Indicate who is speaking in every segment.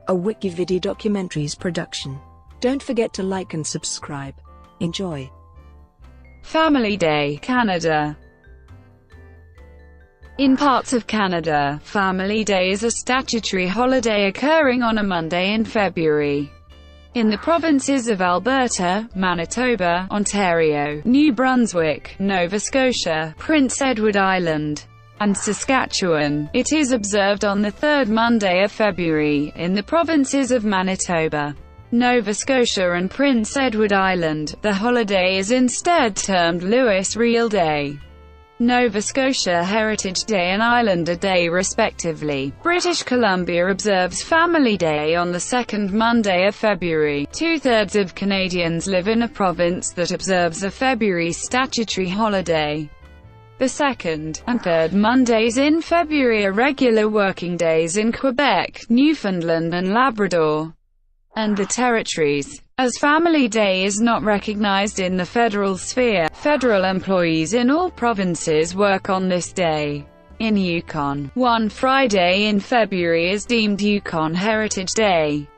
Speaker 1: a WikiVidi documentaries production. Don't forget to like and subscribe. Enjoy.
Speaker 2: Family Day, Canada. In parts of Canada, Family Day is a statutory holiday occurring on a Monday in February. In the provinces of Alberta, Manitoba, Ontario, New Brunswick, Nova Scotia, Prince Edward Island, and Saskatchewan, it is observed on the third Monday of February. In the provinces of Manitoba, Nova Scotia and Prince Edward Island, the holiday is instead termed Louis Riel Day, Nova Scotia Heritage Day and Islander Day respectively. British Columbia observes Family Day on the second Monday of February. Two-thirds of Canadians live in a province that observes a February statutory holiday. The second and third Mondays in February are regular working days in Quebec, Newfoundland and Labrador, and the Territories. As Family Day is not recognized in the federal sphere, federal employees in all provinces work on this day. In Yukon, one Friday in February is deemed Yukon Heritage Day.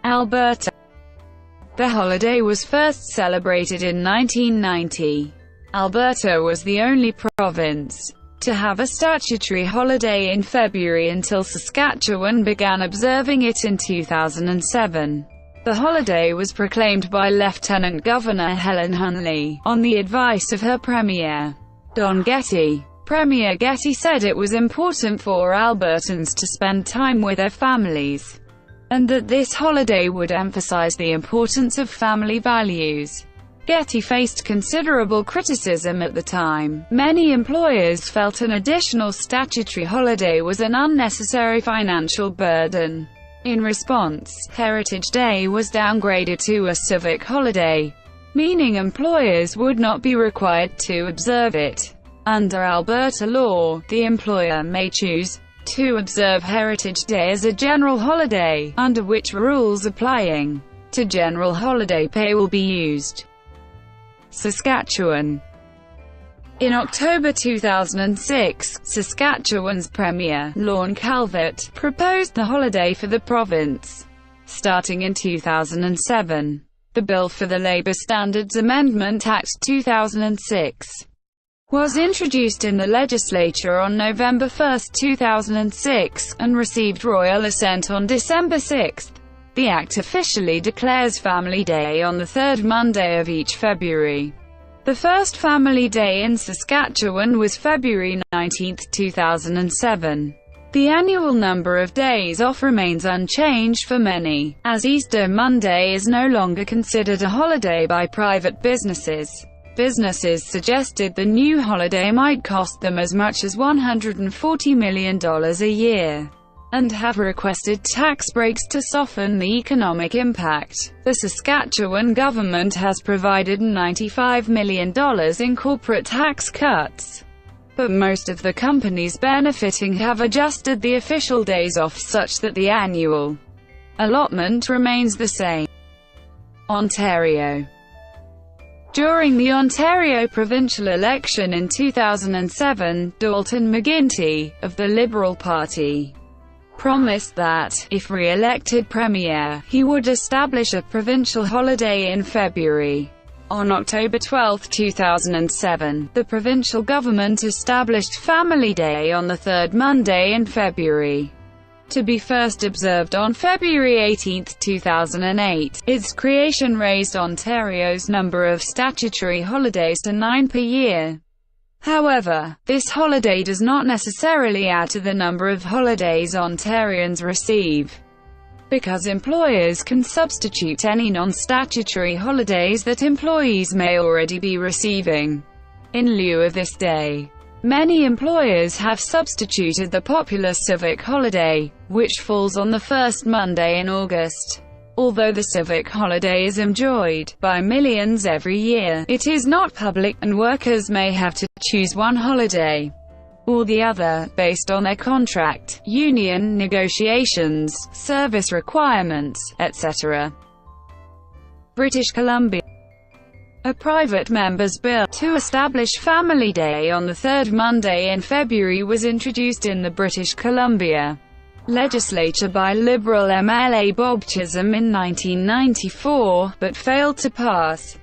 Speaker 2: Alberta. The holiday was first celebrated in 1990. Alberta was the only province to have a statutory holiday in February until Saskatchewan began observing it in 2007. The holiday was proclaimed by Lieutenant Governor Helen Hunley, on the advice of her Premier, Don Getty. Premier Getty said it was important for Albertans to spend time with their families, and that this holiday would emphasize the importance of family values. Getty faced considerable criticism at the time. Many employers felt an additional statutory holiday was an unnecessary financial burden. In response, Heritage Day was downgraded to a civic holiday, meaning employers would not be required to observe it. Under Alberta law, the employer may choose to observe Heritage Day as a general holiday, under which rules applying to general holiday pay will be used. Saskatchewan. In October 2006, Saskatchewan's Premier, Lorne Calvert, proposed the holiday for the province. Starting in 2007, the Bill for the Labour Standards Amendment Act 2006 was introduced in the legislature on November 1, 2006, and received royal assent on December 6. The Act officially declares Family Day on the third Monday of each February. The first Family Day in Saskatchewan was February 19, 2007. The annual number of days off remains unchanged for many, as Easter Monday is no longer considered a holiday by private businesses. Businesses suggested the new holiday might cost them as much as $140 million a year, and have requested tax breaks to soften the economic impact. The Saskatchewan government has provided $95 million in corporate tax cuts, but most of the companies benefiting have adjusted the official days off such that the annual allotment remains the same. Ontario. During the Ontario provincial election in 2007, Dalton McGuinty, of the Liberal Party, promised that, if re-elected Premier, he would establish a provincial holiday in February. On October 12, 2007, the provincial government established Family Day on the third Monday in February, to be first observed on February 18, 2008. Its creation raised Ontario's number of statutory holidays to 9 per year. However, this holiday does not necessarily add to the number of holidays Ontarians receive, because employers can substitute any non-statutory holidays that employees may already be receiving in lieu of this day. Many employers have substituted the popular civic holiday, which falls on the first Monday in August. Although the civic holiday is enjoyed by millions every year, it is not public, and workers may have to choose one holiday or the other, based on their contract, union negotiations, service requirements, etc. British Columbia. A private member's bill to establish Family Day on the third Monday in February was introduced in the British Columbia legislature by Liberal MLA Bob Chisholm in 1994, but failed to pass.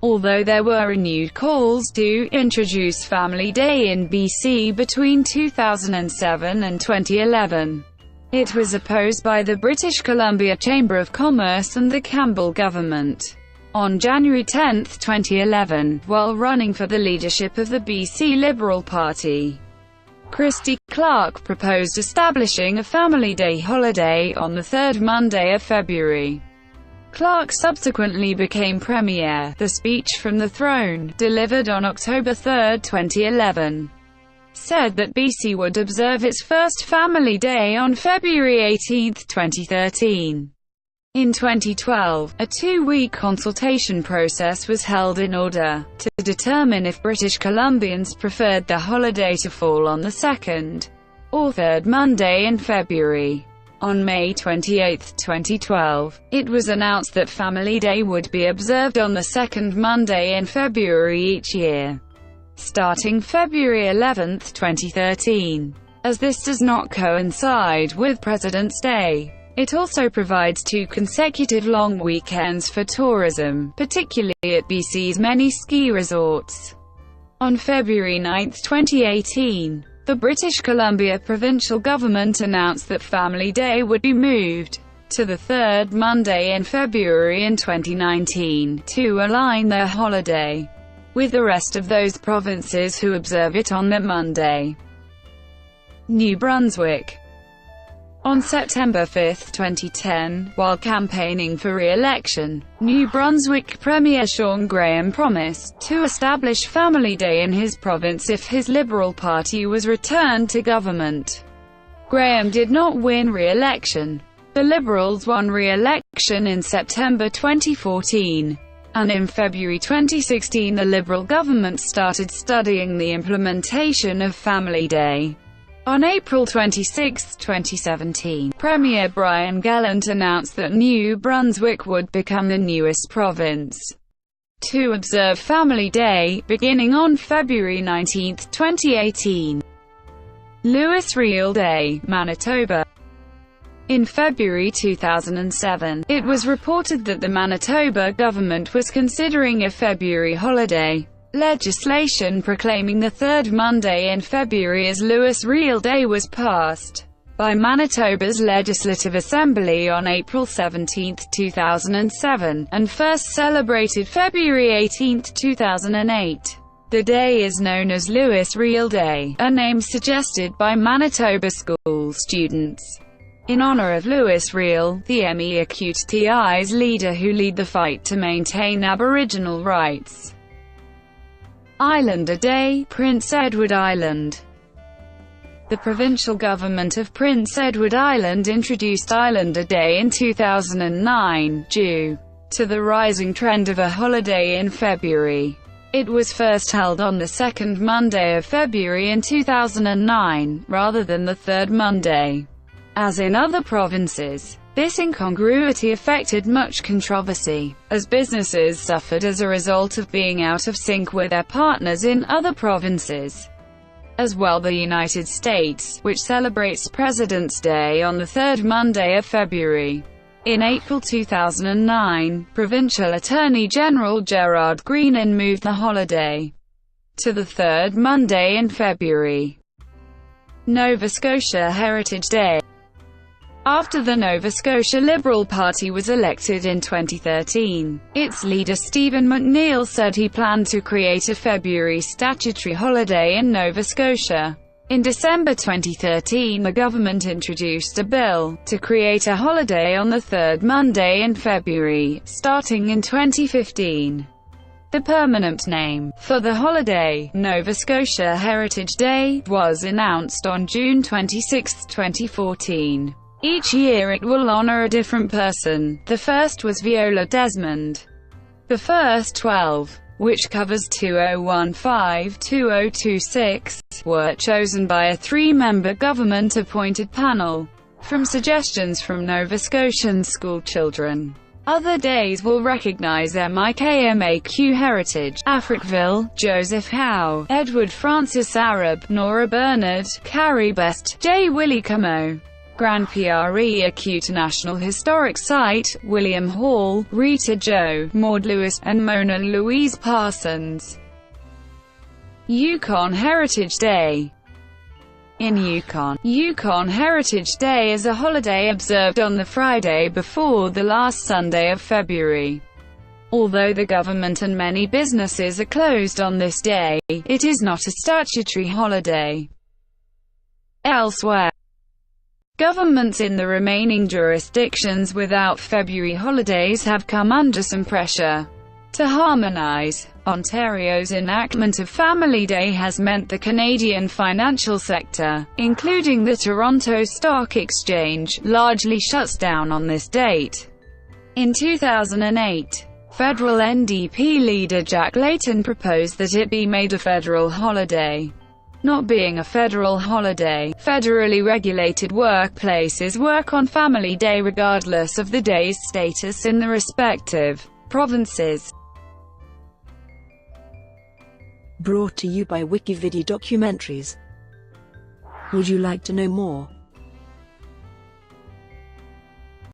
Speaker 2: Although there were renewed calls to introduce Family Day in BC between 2007 and 2011, it was opposed by the British Columbia Chamber of Commerce and the Campbell government. On January 10, 2011, while running for the leadership of the BC Liberal Party, Christy Clark proposed establishing a Family Day holiday on the third Monday of February. Clark subsequently became Premier. The speech from the throne, delivered on October 3, 2011, said that BC would observe its first Family Day on February 18, 2013. In 2012, a two-week consultation process was held in order to determine if British Columbians preferred the holiday to fall on the second or third Monday in February. On May 28, 2012, it was announced that Family Day would be observed on the second Monday in February each year, starting February 11, 2013. As this does not coincide with President's Day, it also provides 2 consecutive long weekends for tourism, particularly at BC's many ski resorts. On February 9, 2018, the British Columbia provincial government announced that Family Day would be moved to the third Monday in February in 2019, to align their holiday with the rest of those provinces who observe it on that Monday. New Brunswick. On September 5, 2010, while campaigning for re-election, New Brunswick Premier Sean Graham promised to establish Family Day in his province if his Liberal Party was returned to government. Graham did not win re-election. The Liberals won re-election in September 2014, and in February 2016 the Liberal government started studying the implementation of Family Day. On April 26, 2017, Premier Brian Gallant announced that New Brunswick would become the newest province to observe Family Day, beginning on February 19, 2018. Louis Riel Day, Manitoba. In February 2007, it was reported that the Manitoba government was considering a February holiday legislation proclaiming the third Monday in February as Louis Riel Day was passed by Manitoba's Legislative Assembly on April 17, 2007, and first celebrated February 18, 2008. The day is known as Louis Riel Day, a name suggested by Manitoba school students, in honor of Louis Riel, the MEAQTI's leader who led the fight to maintain Aboriginal rights. Islander Day, Prince Edward Island. The provincial government of Prince Edward Island introduced Islander Day in 2009, due to the rising trend of a holiday in February. It was first held on the second Monday of February in 2009, rather than the third Monday, as in other provinces. This incongruity affected much controversy, as businesses suffered as a result of being out of sync with their partners in other provinces. As well, the United States, which celebrates President's Day on the third Monday of February. In April 2009, Provincial Attorney General Gerard Greenan moved the holiday to the third Monday in February. Nova Scotia Heritage Day. After the Nova Scotia Liberal Party was elected in 2013, its leader Stephen McNeil said he planned to create a February statutory holiday in Nova Scotia. In December 2013, the government introduced a bill to create a holiday on the third Monday in February, starting in 2015. The permanent name for the holiday, Nova Scotia Heritage Day, was announced on June 26, 2014. Each year it will honor a different person. The first was Viola Desmond. The first 12, which covers 2015-2026, were chosen by a 3-member government-appointed panel, from suggestions from Nova Scotian school children. Other days will recognize MIKMAQ Heritage, Africville, Joseph Howe, Edward Francis Arab, Nora Bernard, Carrie Best, J. Willie Camo, Grand Prix Acute National Historic Site, William Hall, Rita Jo, Maud Lewis, and Mona Louise Parsons. Yukon Heritage Day. In Yukon, Yukon Heritage Day is a holiday observed on the Friday before the last Sunday of February. Although the government and many businesses are closed on this day, it is not a statutory holiday. Elsewhere, governments in the remaining jurisdictions without February holidays have come under some pressure to harmonize. Ontario's enactment of Family Day has meant the Canadian financial sector, including the Toronto Stock Exchange, largely shuts down on this date. In 2008, federal NDP leader Jack Layton proposed that it be made a federal holiday. Not being a federal holiday, federally regulated workplaces work on Family Day regardless of the day's status in the respective provinces.
Speaker 1: Brought to you by WikiVidi Documentaries. Would you like to know more?